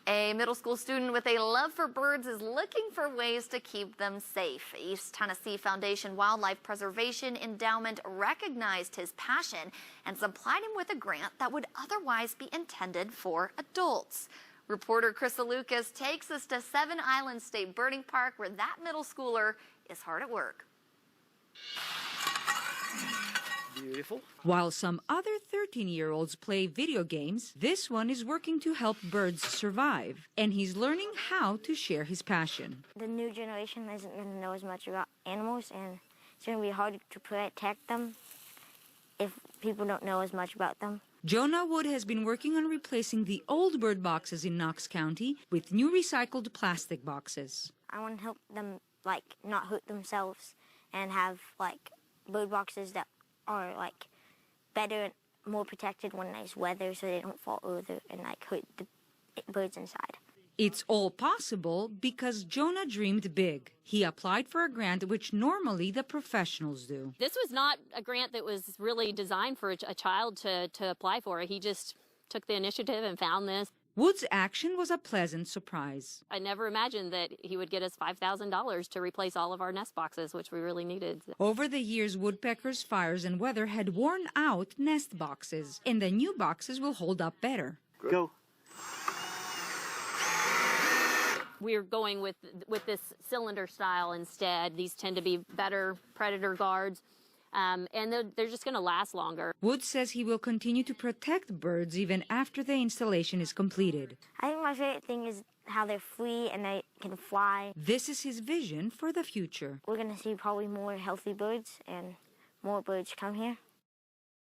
A middle school student with a love for birds is looking for ways to keep them safe. East Tennessee Foundation Wildlife Preservation Endowment recognized his passion and supplied him with a grant that would otherwise be intended for adults. Reporter Krista Lucas takes us to Seven Islands State Birding Park, where that middle schooler is hard at work. Beautiful. While some other 13-year-olds play video games, this one is working to help birds survive, and he's learning how to share his passion. The new generation isn't going to know as much about animals, and it's going to be hard to protect them if people don't know as much about them. Jonah Wood has been working on replacing the old bird boxes in Knox County with new recycled plastic boxes. I want to help them, not hurt themselves and have, bird boxes that are, better and more protected when there's weather so they don't fall over and, hurt the birds inside. It's all possible because Jonah dreamed big. He applied for a grant which normally the professionals do. This was not a grant that was really designed for a child to apply for. He just took the initiative and found this. Wood's action was a pleasant surprise. I never imagined that he would get us $5,000 to replace all of our nest boxes, which we really needed. Over the years, woodpeckers, fires, and weather had worn out nest boxes, and the new boxes will hold up better. Go. We're going with this cylinder style instead. These tend to be better predator guards, and they're just going to last longer. Wood says he will continue to protect birds even after the installation is completed. I think my favorite thing is how they're free and they can fly. This is his vision for the future. We're going to see probably more healthy birds and more birds come here.